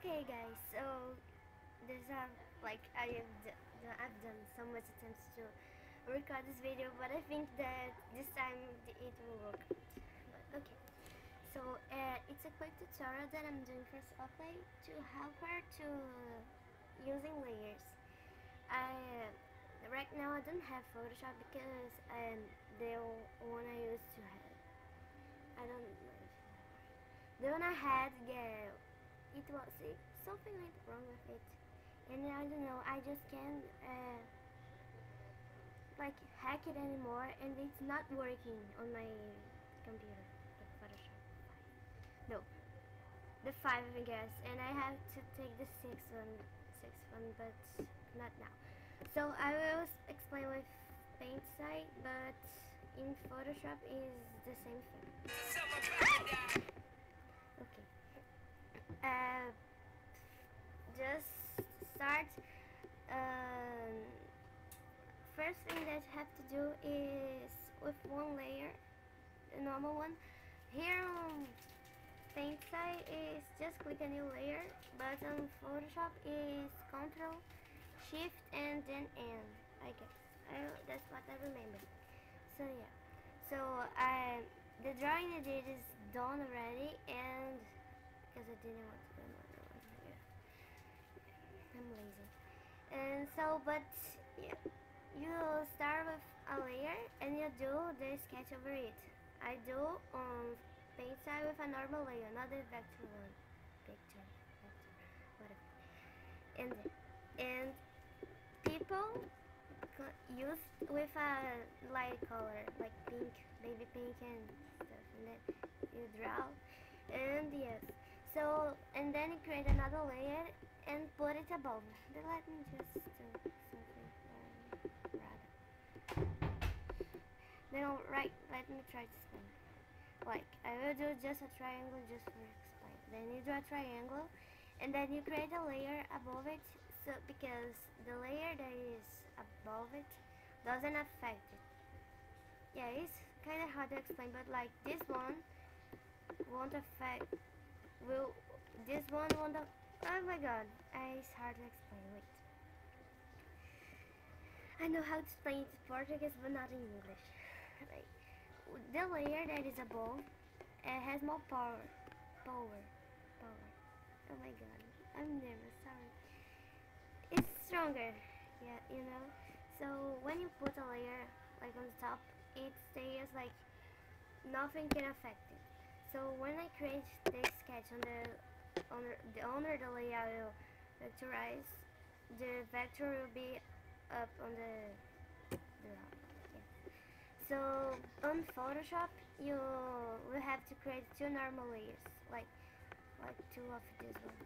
Okay, guys. So there's I've done so much attempts to record this video, but I think that this time it will work. But okay. So it's a quick tutorial that I'm doing for Stokley to help her to using layers. I right now I don't have Photoshop because the one I used to have. I don't know. The one I had, yeah, it was something went wrong with it, and I don't know. I just can't like hack it anymore, and it's not working on my computer. The Photoshop 5. No, the 5 I guess, and I have to take the 6 one, but not now. So I will explain with Paint side, but in Photoshop is the same thing. Okay. Uh, just start. Um, First thing that you have to do is with one layer, the normal one. Here on Paint side is just click a new layer, but on Photoshop is Control, Shift, and then N. I guess that's what I remember. So yeah. So the drawing I did is done already, and because I didn't want to do another one. Yeah. I'm lazy. And so, but yeah, you start with a layer and you do the sketch over it. I do on Paint side with a normal layer, not the vector one. Vector, whatever. And people use with a light color like pink, baby pink and stuff, and then you draw. And yes, so and then you create another layer and put it above. Then let me just do something rather. Then let me try to explain. Like I will do just a triangle just for explain. Then you draw a triangle, and then you create a layer above it. So because the layer that is above it doesn't affect it. Yeah, it's kind of hard to explain, but like this one won't affect. Will this one won't? Oh my God, it's hard to explain. Wait, I know how to explain it in Portuguese, but not in English. Like the layer that is above has more power. Power. Oh my God, I'm nervous. Sorry. It's stronger. Yeah, you know. So when you put a layer like on the top, it stays like nothing can affect it. So when I create this sketch on the layer I will vectorize, the vector will be up on the yeah. So on Photoshop you will have to create two normal layers, like two of this one.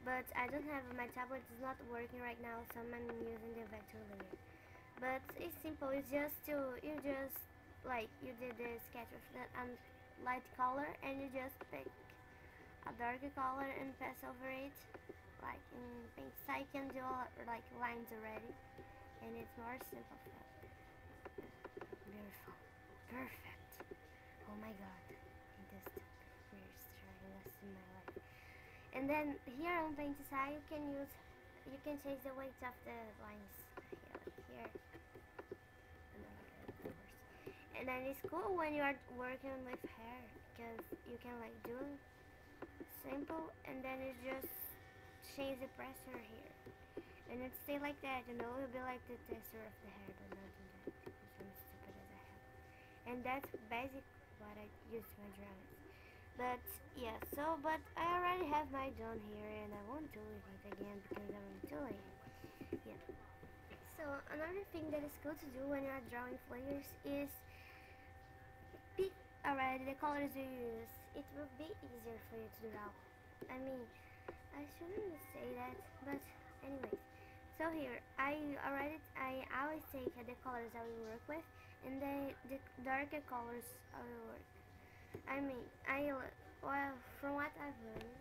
But I don't have, my tablet is not working right now, so I'm using the vector layer. But it's simple. It's just you did the sketch with the light color, and you just pick a darker color and pass over it, like in Paint. So I can do like lines already, and it's more simple. Beautiful, perfect. Oh my God, it is the weirdest drawing in my life. And then here on Paint side, you can change the weight of the lines. Yeah, like here. And then it's cool when you are working with hair, because you can like do simple, and then you just change the pressure here, and it stay like that. You know, it'll be like the texture of the hair, but not do that because I'm stupid as I have. And that's basic what I use to my drawings. But yeah, so but I already have my done here, and I won't do it again because I'm too late. Yeah. So another thing that is good to do when you're drawing layers is pick already the colors you use. It will be easier for you to draw. I mean, I shouldn't say that, but anyways. So here, I always take the colors I will work with, and the darker colors I will work. I mean, well, from what I've learned,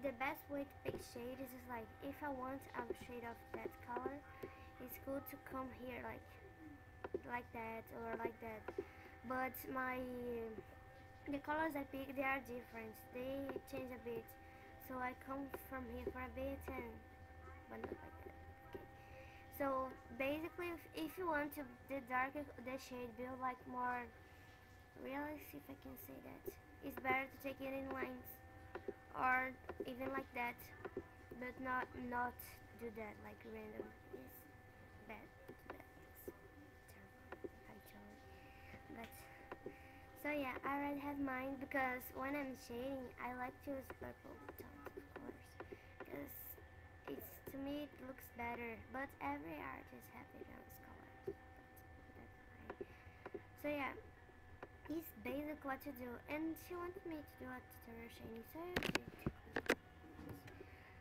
the best way to pick shade is just like, if I want a shade of that color, it's good to come here like that or like that. But the colors I pick, they are different. They change a bit. So I come from here for a bit and but not like that. Okay. So basically, if you want to the darker the shade be like more realistic, if I can say that, it's better to take it in lines or even like that, but not do that like random. It's bad to do that. It's terrible actually. But so yeah, I already have mine because when I'm shading, I like to use purple tones of colors because it's to me it looks better. But every artist have their own colors. That's fine. So yeah, it's basic what to do, and she wanted me to do a tutorial shading, so I did.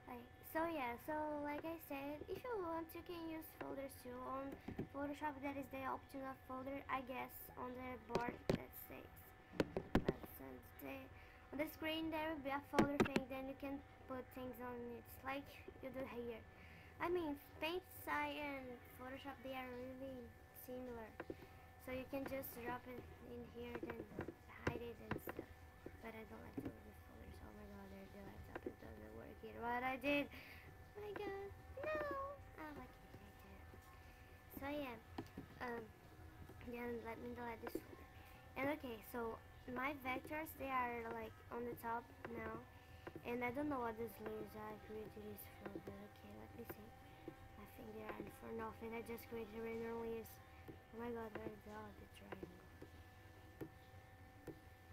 Like so yeah, so like I said, if you want you can use folders too on Photoshop. That is the optional folder, I guess, on the board that says. On the screen there will be a folder thing, then you can put things on it like you do here. I mean, PaintSci and Photoshop, they are really similar, so you can just drop it in here then hide it and stuff. But I don't like to work with folders. Oh my god, there's the laptop, it doesn't work here. What I did, oh my god, no, I like it. So yeah, then let me delete this folder. And okay, so my vectors, they are like on the top now, and I don't know what these layers I created is for, but okay, let me see. I think they are for nothing. I just created random layers. Oh my god, where is the triangle?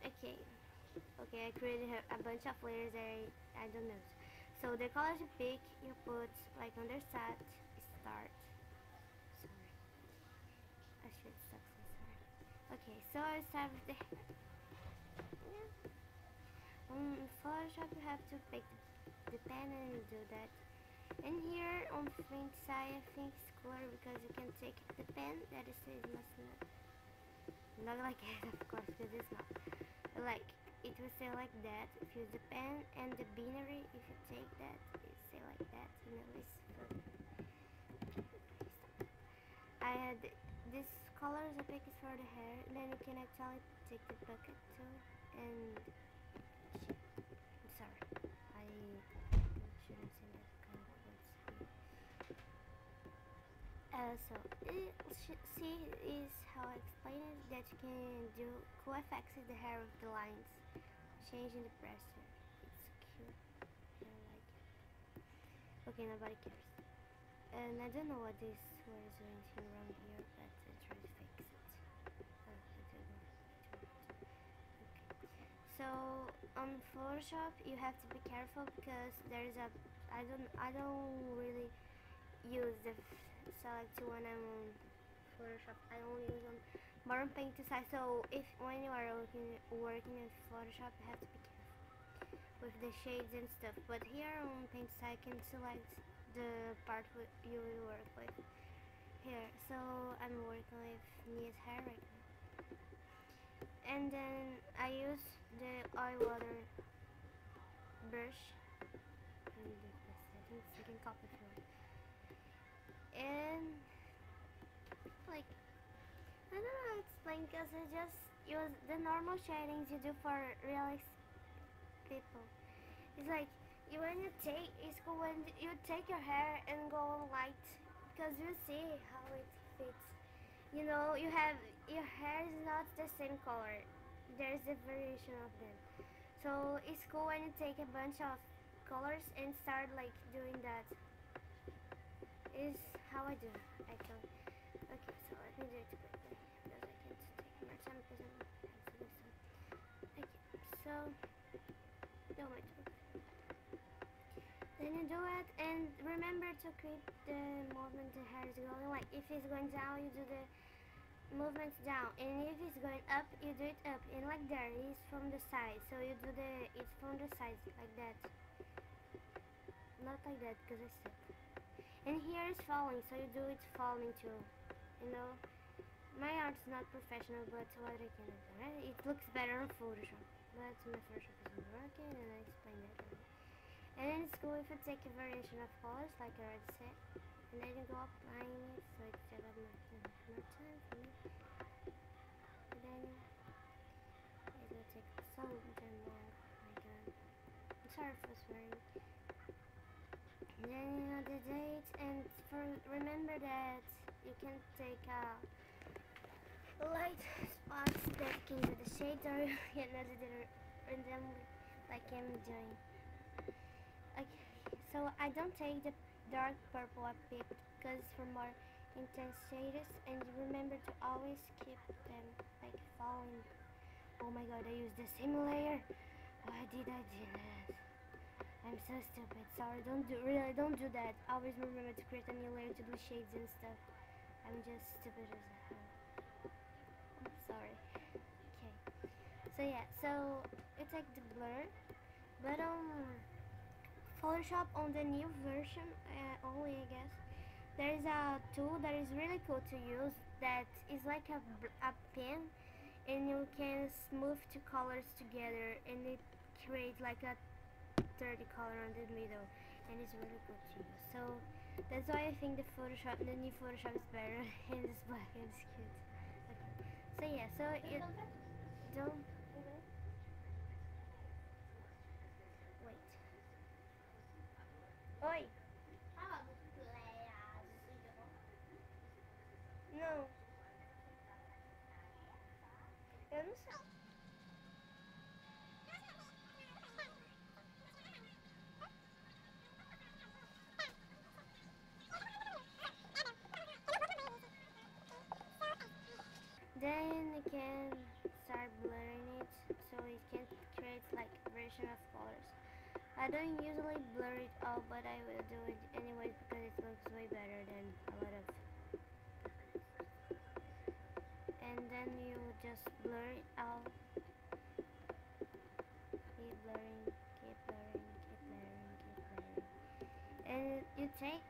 Okay, I created a bunch of layers that I don't know. So the colors you pick, you put like on their start. Sorry, I should stop saying sorry. Okay, so I start with the hair. In Photoshop you have to pick the pen and do that. And here on Paint side I think it's cooler because you can take the pen that is must not like it, of course, because it's not. Like it will say like that if you use the pen, and the binary if you take that it say like that. You know, it's for I had this colors I pick is for the hair, and then you can actually take the bucket too. And I'm sorry, I shouldn't say that kind of words here. So see is how I explain it, that you can do cool effects with the hair of the lines, changing the pressure. It's cute. I like it. Okay, nobody cares. And I don't know what this was anything wrong here, but I try to fix it. Oh, I don't know. Okay. So on Photoshop you have to be careful because there is a I don't really use the select when I'm on Photoshop. I only use on more on Paint to size. So if when you are working in Photoshop, you have to be careful with the shades and stuff. But here on Paint to size, I can select the part you will work with here. So I'm working with Nia's hair right now, and then I use the oil water brush. And the settings you can copy if you want. And like I don't know how to explain because I just use the normal shadings you do for realistic people. It's like when you take it's cool when you take your hair and go on light because you see how it fits. You know, you have your hair is not the same color. There's a variation of them. So it's cool when you take a bunch of colors and start like doing that. Is how I do actually. Okay, so let me do it quickly because I can't take more time because I'm answering some. Okay, so do my job. Then you do it, and remember to keep the movement the hair is going. Like if it's going down, you do the movements down, and if it's going up, you do it up. And like there, it's from the side, so you do it's from the side like that. Not like that because I said. And here is falling, so you do it falling too. You know, my art's not professional, but what I can do, right? It looks better on Photoshop, but my Photoshop isn't working, and I explained that. And then it's cool if you take a variation of colors, like I already said, and then you go applying it, so it's a lot more time for me. And then it will take so damn long. Oh my god. I'm sorry sorry for swearing. Then you know the date, and remember that you can take light spots that can do the shades, or you can edit it randomly like I'm doing. Okay, so I don't take the dark purple I picked because for more intense shades, and remember to always keep them like following. Oh my god, I used the same layer. Why did I do that? I'm so stupid. Sorry, don't do that. Always remember to create a new layer to do shades and stuff. I'm just stupid as hell. I'm sorry. Okay. So yeah, so it's like the blur, but Photoshop on the new version only, I guess. There is a tool that is really cool to use that is like a pen, and you can smooth two colors together, and it creates like a 30 color on the middle, and it's really good to use. So that's why I think the new Photoshop is better, and it's black and it's cute. Okay. So yeah, so it don't wait. Oi, não, eu não sei. Then you can start blurring it so it can create like version of colors. I don't usually blur it all, but I will do it anyways because it looks way better than a lot of. And then you just blur it out. Keep blurring, keep blurring, keep blurring, keep blurring. And you take,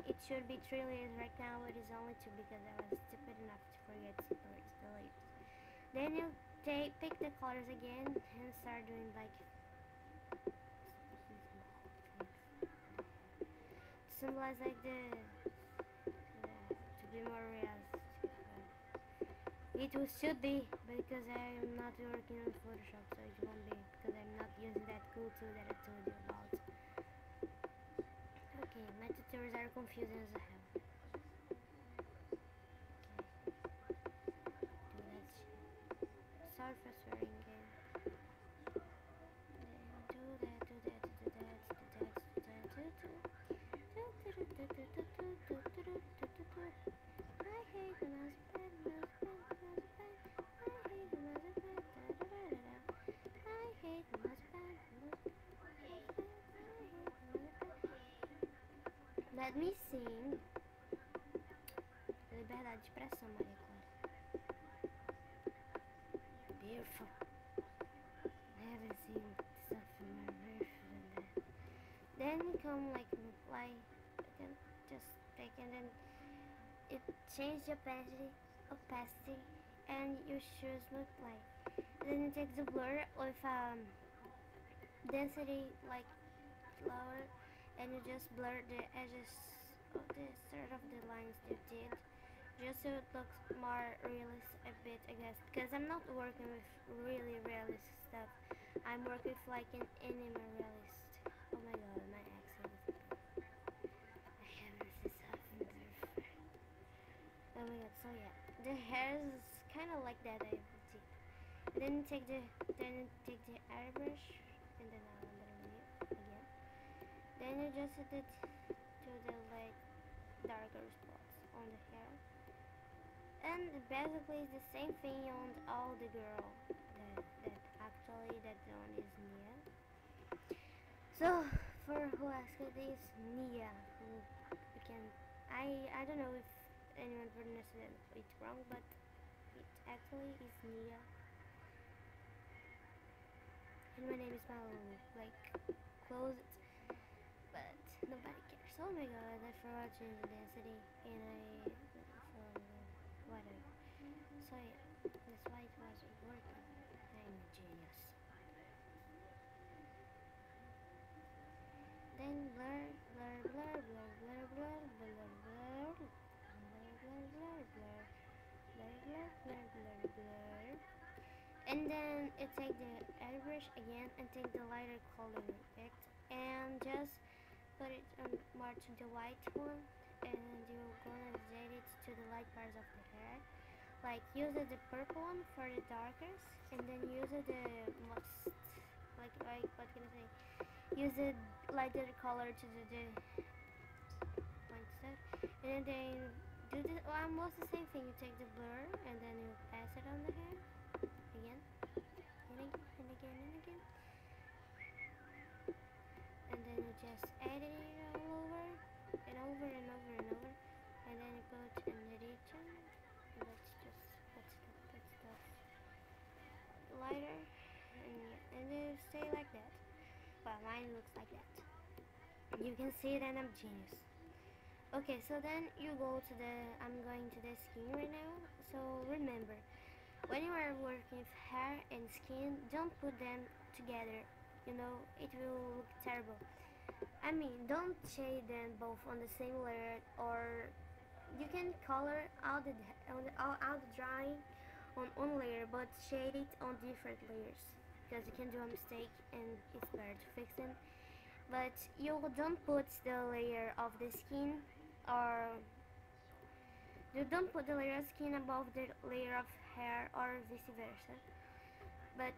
it should be 3 layers right now, but it's only 2 because I was stupid enough to forget to delete the layers. Then you pick the colors again and start doing like symbolize like to be more realistic. It should be because I'm not working on Photoshop, so it won't be because I'm not using that cool tool that I told you about. Okay, my tutorials are confusing as hell. Okay, sorry for swearing again. Do that, do that, do that, do that, do that, do that. I hate when I spend, Let me sing. Liberdade de expressão, Maria Clara. Beautiful. Never seen something more beautiful than that. Then you come like multiply. Then just take and then it change the opacity, and you choose multiply. Then you take the blur with density like lower, and you just blur the edges of the start of the lines you did, just so it looks more realistic a bit, I guess, because I'm not working with really realistic stuff. I'm working with like an anime realist. Oh my god, my accent is I haven't seen something different. Oh my god, so yeah, the hair is kind of like that, I think. Then take the airbrush, and then I'll underneath again. Then you just set it to the like darker spots on the hair, and basically it's the same thing on all the girl. That actually that one is Nia. So for who asked it is Nia, who you can I don't know if anyone pronounced it wrong, but it actually is Nia. And my name is Malu, like, close it, but nobody cares. Oh my god, I forgot to change the density, and whatever. So yeah, that's why it wasn't working. I'm a genius. Then blur, blur, blur, blur, blur, blur, blur, blur, blur, blur, blur, blur, blur, blur, blur, blur, blur. And then take the airbrush again and take the lighter color, okay? and just put it more to the white one, and you're gonna set it to the light parts of the hair. Like use the purple one for the darkest, and then use the most like what can I say? Use the lighter color to the point stuff, and then do the almost the same thing. You take the blur and then you pass it on the hair again and again and again and again, and then you just add it all over and over and over and over, and then you put in the region, and that's lighter, and then stay like that. Well, mine looks like that. You can see it, and I'm genius. Okay, so then you go to the. I'm going to the skin right now. So remember, when you are working with hair and skin, don't put them together. You know, it will look terrible. I mean, don't shade them both on the same layer, or you can color all the drawing on one layer, but shade it on different layers, because you can do a mistake and it's better to fix them. But you don't put the layer of the skin, or you don't put the layer of skin above the layer of hair, or vice versa. But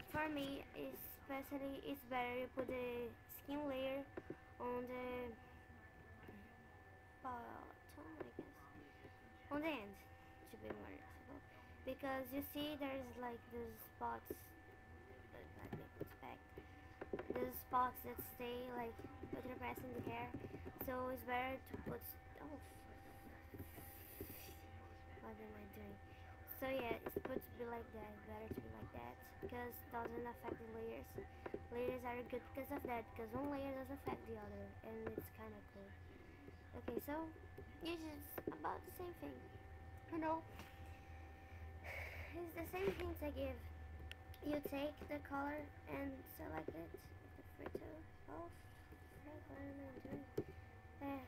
for me, especially, it's better you put the skin layer on the bottom, I guess, on the end, to be more simple. Because you see, there's like these spots. Let me put back. These spots that stay like with the press in the hair. So it's better to put. Oh, what am I doing? So yeah, it's supposed to be like that. It's better to be like that because it doesn't affect the layers. Layers are good because of that. Because one layer doesn't affect the other, and it's kind of cool. Okay, so it's just about the same thing. You know, it's the same things I give. You take the color and select it. The free tool. Oh, what am I doing? That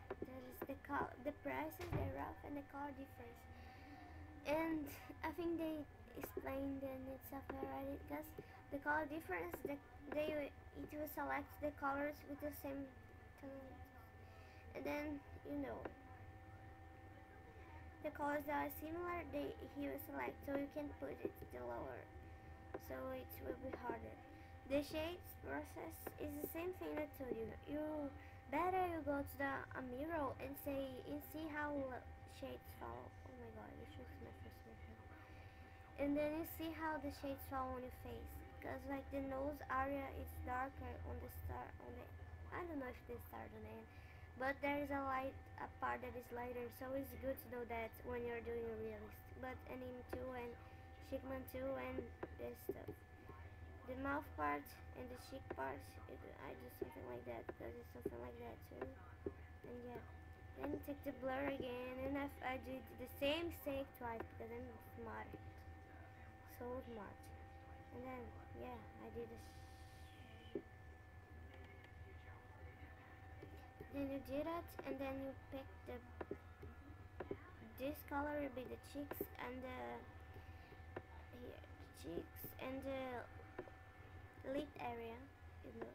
is the color. The prices, the rough, and the color difference. And I think they explained in itself already, because the color difference, it will select the colors with the same tone, and then you know the colors that are similar, he will select, so you can put it the lower, so it will be harder. The shades process is the same thing I told you. You better you go to the mirror and see how shades fall. Oh my god, this was my first makeup. And then you see how the shades fall on your face, because like the nose area is darker on the start on the. I don't know if they start on the end, but there is a part that is lighter, so it's good to know that when you're doing a realist. But anime too, and Shikman too, and this stuff. The mouth part and the cheek part, I do something like that because it's something like that too. And yeah, then take the blur again, and I did the same mistake twice because I'm smart, so smart. And then yeah, I did this. Then you do that, and then you pick this color will be the cheeks and the here the cheeks and the lip area. You know.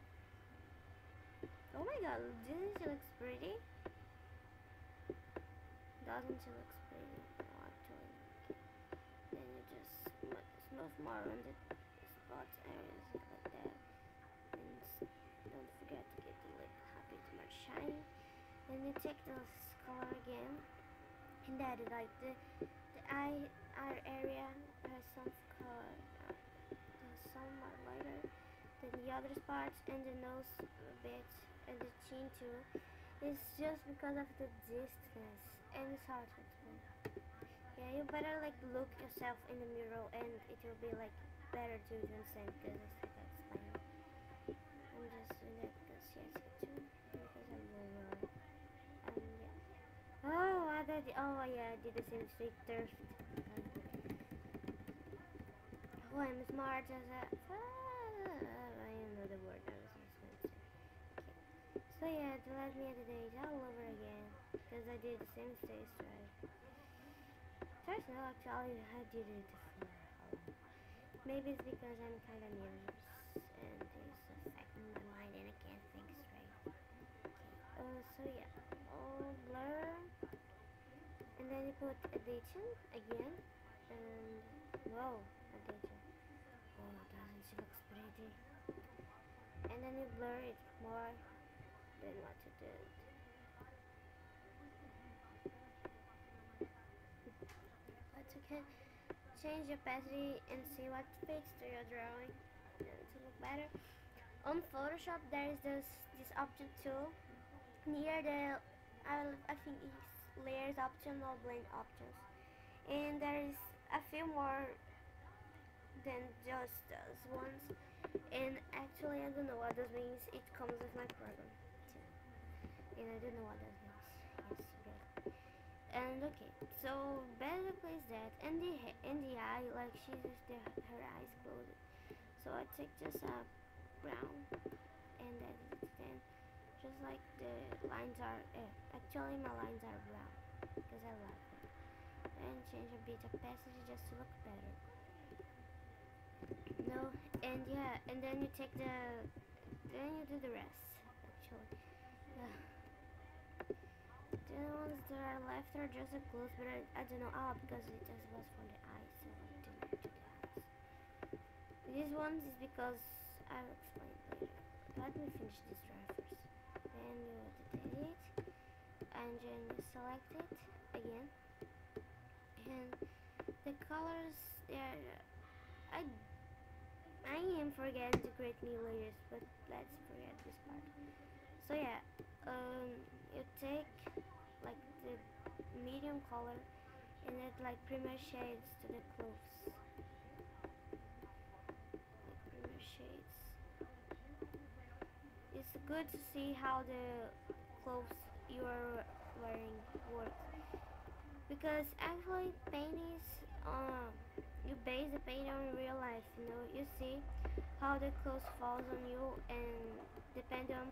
Oh my god, doesn't she looks pretty? Doesn't she looks pretty? No, actually. Then you just smooth more on the spots areas like that. And don't forget to get the lip happy to more shiny. Then you take this color again, and that is like the eye area has some color, some more lighter than the other parts, and the nose a bit, and the chin too. It's just because of the distance, and it's hard to explain. Yeah, you better like look yourself in the mirror, and it will be like better to understand, because it's like I explained. I'm just doing that because she has it too, because I'm over. Yeah. Oh yeah, I did the same streak thirst. Oh, I'm smart as a. I know the word I was just going to say. Okay. So yeah, to let me edit it all over again, because I did the same mistake right. First no, actually I did it before. Maybe it's because I'm kind of nervous and it's affecting my mind and I can't think you put addition again, and whoa, addition. Oh, doesn't she looks pretty? And then you blur it more than what you did. But you can change opacity and see what fits to your drawing and to look better. On Photoshop, there is this option tool near the I think it's layers option or blend options, and there is a few more than just those ones. And actually, I don't know what this means. It comes with my program too, and I don't know what that means. Yes, great. And okay, so basically is that, and the eye, like she's with her eyes closed. So I take just a brown, and then just like the lines are, actually my lines are brown because I love them. And change a bit of opacity just to look better. No, and yeah, and then you take then you do the rest. Actually, yeah. The ones that are left are just a close, but I don't know. Ah, because it just was for the eyes, so I didn't do the eyes. This one is because I'll explain later. Let me finish this drawing first. Then you edit it, and then you select it again, and the colors there. I am forgetting to create new layers, but let's forget this part. So yeah, you take like the medium color and add like primer shades to the clothes. Like primer shades. It's good to see how the clothes you are wearing work, because actually paint is you base the paint on real life. You see how the clothes falls on you, and depending on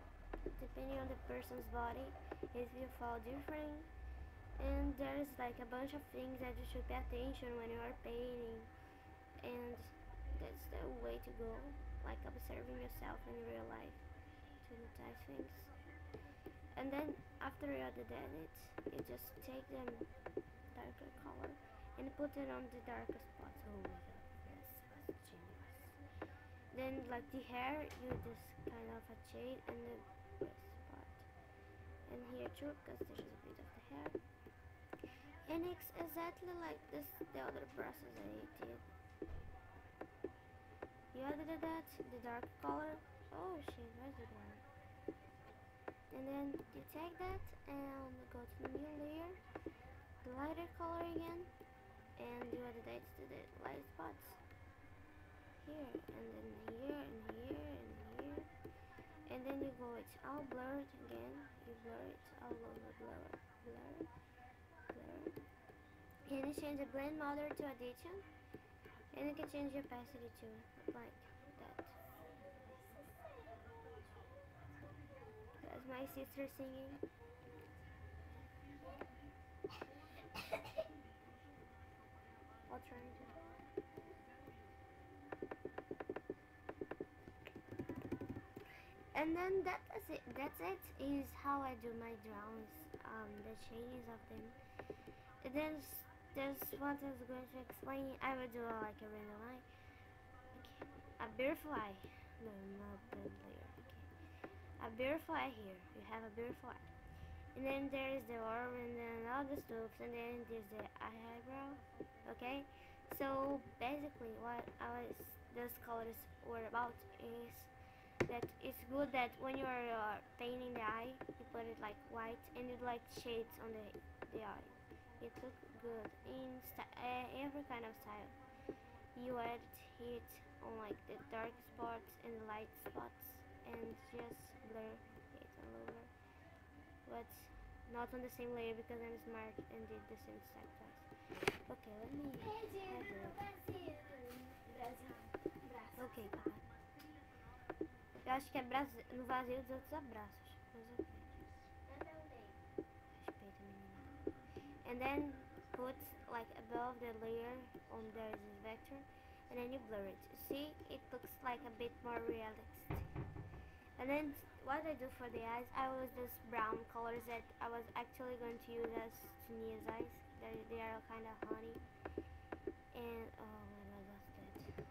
the person's body, it will fall different. And there's like a bunch of things that you should pay attention when you are painting, and that's the way to go, like observing yourself in real life to notice things. And then after you have done it, you just take them darker color and put it on the darker spots. Oh my god, yes, that's genius. Then like the hair, you just kind of a shade and the breast part, and here too, because there's a bit of the hair. And it's exactly like this, the other process I did. You added that, the dark color. Oh shit, where's the one? And then you take that and go to the new layer, the lighter color again, and you add the dates to the light spots. Here, and then here, and here, and here. And then you go, it's all blurred again. You blur it all over, blur. And you change the blend mode to addition, and you can change the opacity too, like that. That's my sister singing. I'll try to. And then that's it. That's it. Is how I do my drawings. The shadings of them. And then there's what I was going to explain. I will do like a random eye. Okay. A beautiful eye. No, not the layer. Okay. A beautiful eye here. You have a beautiful eye. And then there is the orb, and then all the stuff, and then there's the eyebrow. Okay. So basically, what those colors were about is that it's good that when you are painting the eye, you put it like white and you like shades on the eye. It looks good in every kind of style. You add it on like the dark spots and the light spots, and just blur it all over, but not on the same layer because I'm smart and did the same step twice. Okay, let me Ok, papai. Eu acho que é no vazio dos outros abraços. Mas ok. Respeita, menina. And then put like above the layer on there is this vector, and then you blur it. See, it looks like a bit more realistic. And then what I do for the eyes, I use this brown colors that I was actually going to use as Sunia's eyes. They are kind of honey. And oh my god, what's that?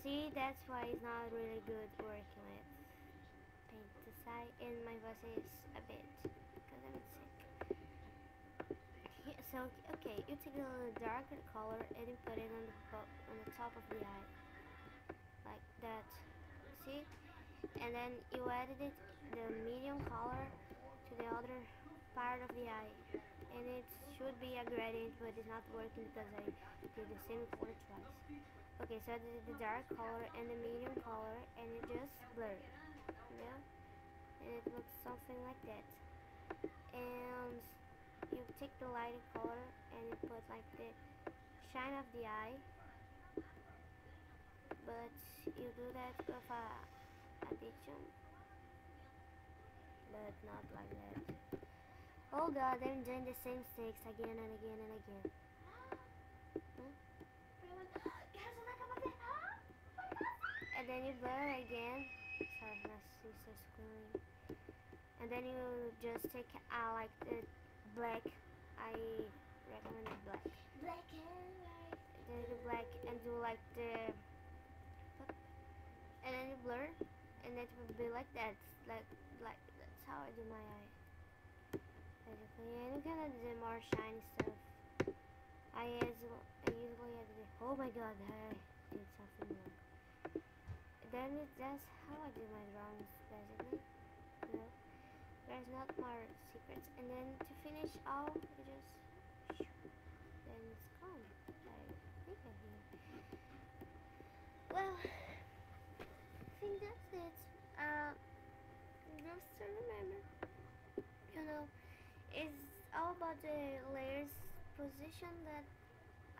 See, that's why it's not really good working with pesticide, and my voice is a bit because I'm sick. So okay, you take a darker color and you put it on the top of the eye, like that. See, and then you added the medium color to the other part of the eye, and it should be a gradient, but it's not working because I did the same color twice. Okay, so I did the dark color and the medium color, and it just blurred, yeah, and it looks something like that. And you take the lighter color and you put like the shine of the eye, but you do that with a addition, but not like that. Oh god, I'm doing the same mistakes again and again and again. Hmm? And then you blur again. Sorry, my sister's screaming. And then you just take like the black. I recommend black. Black and white. Then the black and do like the, and then you blur, and it will be like that. Like that's how I do my eye. Basically, and you can add the more shiny stuff. I usually add the. Oh my god, I did something wrong. Then that's how I do my drawings, basically. You know, there's not more secrets. And then to finish all, you just then it's gone. I think I did. Well, I think that's it. Just to remember, you know, it's all about the layers position that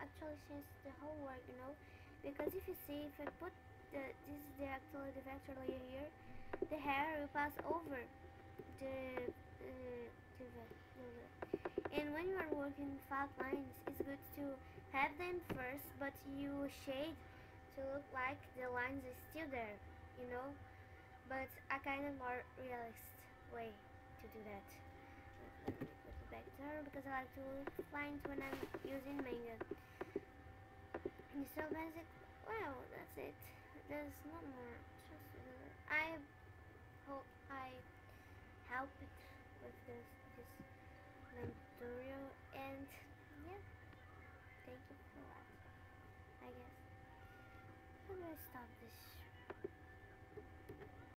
actually changes the whole work, you know. Because if you see, if I put this is the vector layer here, the hair will pass over the vector. And when you are working flat lines, it's good to have them first, but you shade to look like the lines are still there, you know. But a kind of more realistic way to do that. Let me put it back there because I like to look lines when I'm using manga. So basic. Well, that's it. There's no more. I hope I helped with this tutorial, and yeah, thank you for watching. I guess I'm gonna stop this